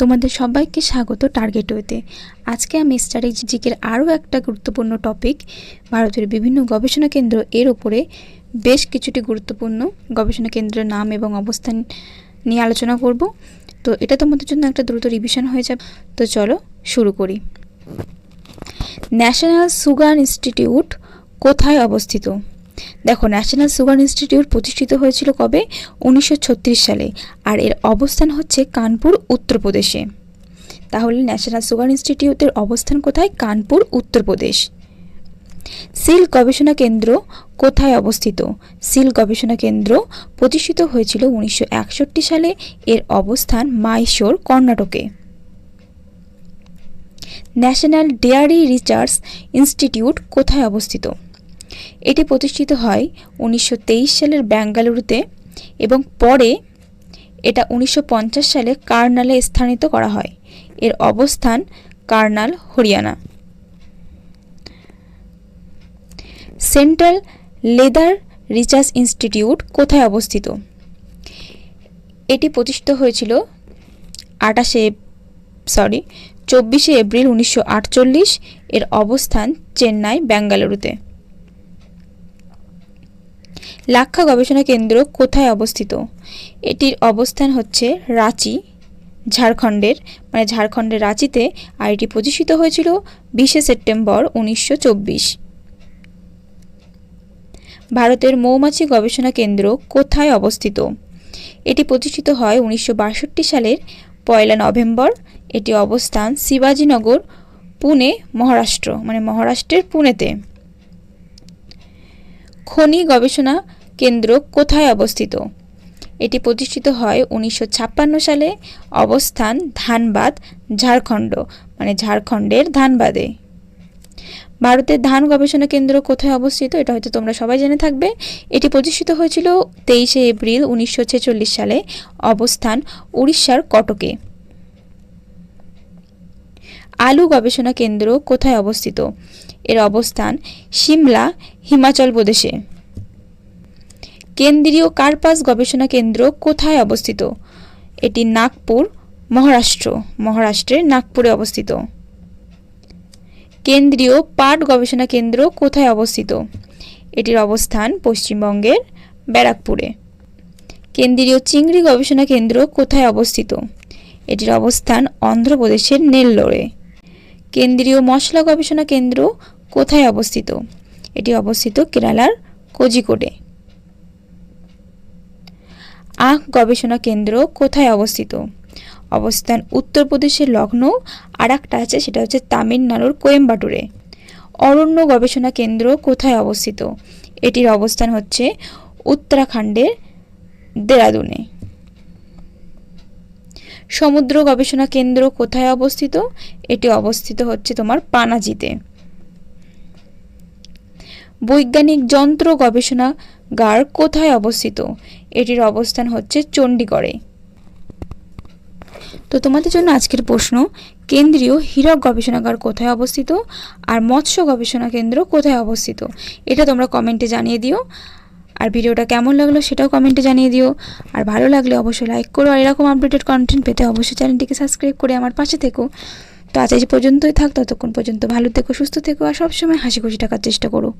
তোমাদের সবাইকে স্বাগত টার্গেট ওয়েতে। আজকে আমি স্ট্র্যাটেজিকের আরও একটা গুরুত্বপূর্ণ টপিক, ভারতের বিভিন্ন গবেষণা কেন্দ্র এর উপরে বেশ কিছুটি গুরুত্বপূর্ণ গবেষণা কেন্দ্রের নাম এবং অবস্থান নিয়ে আলোচনা করব। তো এটা তোমাদের জন্য একটা দ্রুত রিভিশন হয়ে যাবে। তো চলো শুরু করি। ন্যাশনাল সুগার ইনস্টিটিউট কোথায় অবস্থিত? দেখো, ন্যাশনাল সুগার ইনস্টিটিউট প্রতিষ্ঠিত হয়েছিল কবে? 1936 সালে, আর এর অবস্থান হচ্ছে কানপুর, উত্তরপ্রদেশে। তাহলে ন্যাশনাল সুগার ইনস্টিটিউটের অবস্থান কোথায়? কানপুর, উত্তরপ্রদেশ। সিল্ক গবেষণা কেন্দ্র কোথায় অবস্থিত? সিল্ক গবেষণা কেন্দ্র প্রতিষ্ঠিত হয়েছিল 1961 সালে, এর অবস্থান মাইসোর, কর্ণাটকে। ন্যাশনাল ডেয়ারি রিসার্চ ইনস্টিটিউট কোথায় অবস্থিত? এটি প্রতিষ্ঠিত হয় 1923 সালের বেঙ্গালুরুতে এবং পরে এটা 1950 সালে কার্নালে স্থানান্তরিত করা হয়। এর অবস্থান Karnal, Haryana. Central leather research institute কোথায় অবস্থিত? এটি প্রতিষ্ঠিত হয়েছিল 24 এপ্রিল 1948। এর অবস্থান চেন্নাই, বেঙ্গালুরুতে। লাক্ষা গবেষণা কেন্দ্র কোথায় অবস্থিত? এটির অবস্থান হচ্ছে রাঁচি, ঝাড়খণ্ডের রাঁচিতে, আর এটি প্রতিষ্ঠিত হয়েছিল 20 সেপ্টেম্বর 1924। ভারতের মৌমাছি গবেষণা কেন্দ্র কোথায় অবস্থিত? এটি প্রতিষ্ঠিত হয় 1962 সালের 1 নভেম্বর। এটি অবস্থান শিবাজীনগর, পুনে, মহারাষ্ট্রের পুনেতে। খনি গবেষণা কেন্দ্র কোথায় অবস্থিত? এটি প্রতিষ্ঠিত হয় 1956 সালে, অবস্থান ধানবাদ, ঝাড়খণ্ডের ধানবাদে। ভারতের ধান গবেষণা কেন্দ্র কোথায় অবস্থিত? এটা হয়তো তোমরা সবাই জেনে থাকবে। এটি প্রতিষ্ঠিত হয়েছিল 23 এপ্রিল 1946 সালে, অবস্থান উড়িষ্যার কটকে। আলু গবেষণা কেন্দ্র কোথায় অবস্থিত? এর অবস্থান সিমলা, হিমাচল প্রদেশে। কেন্দ্রীয় কার্পাস গবেষণা কেন্দ্র কোথায় অবস্থিত? এটি নাগপুর, মহারাষ্ট্রের নাগপুরে অবস্থিত। কেন্দ্রীয় পাট গবেষণা কেন্দ্র কোথায় অবস্থিত? এটির অবস্থান পশ্চিমবঙ্গের ব্যারাকপুরে। কেন্দ্রীয় চিংড়ি গবেষণা কেন্দ্র কোথায় অবস্থিত? এটির অবস্থান অন্ধ্রপ্রদেশের নেল্লোরে। কেন্দ্রীয় মশলা গবেষণা কেন্দ্র কোথায় অবস্থিত? এটি অবস্থিত কেরালার কোজিকোডে। আখ গবেষণা কেন্দ্র কোথায় অবস্থিত? অবস্থান উত্তরপ্রদেশের লখনৌ, আর একটা আছে সেটা হচ্ছে তামিলনাড়ুর কোয়েম্বাটুরে। অরণ্য গবেষণা কেন্দ্র কোথায় অবস্থিত? এটির অবস্থান হচ্ছে উত্তরাখণ্ডের দেরাদুনে। সমুদ্র গবেষণা কেন্দ্র কোথায় অবস্থিত? এটি অবস্থিত হচ্ছে তোমার পানাজিতে। বৈজ্ঞানিক যন্ত্র গবেষণাগার কোথায় অবস্থিত? এটির অবস্থান হচ্ছে চণ্ডীগড়ে। তো তোমাদের জন্য আজকের প্রশ্ন, কেন্দ্রীয় হীরক গবেষণাগার কোথায় অবস্থিত আর মৎস্য গবেষণা কেন্দ্র কোথায় অবস্থিত? এটা তোমরা কমেন্টে জানিয়ে দিও। আর ভিডিওটা কেমন লাগলো সেটাও কমেন্টে জানিয়ে দিও। আর ভালো লাগলে অবশ্যই লাইক করো। আর এরকম আপডেটেড কন্টেন্ট পেতে অবশ্যই চ্যানেলটিকে সাবস্ক্রাইব করে আমার পাশে থেকো। তো আজ এই পর্যন্তই থাক, ততক্ষণ পর্যন্ত ভালো থেকো, সুস্থ থেকো, আর সবসময় হাসি খুশি থাকার চেষ্টা করো।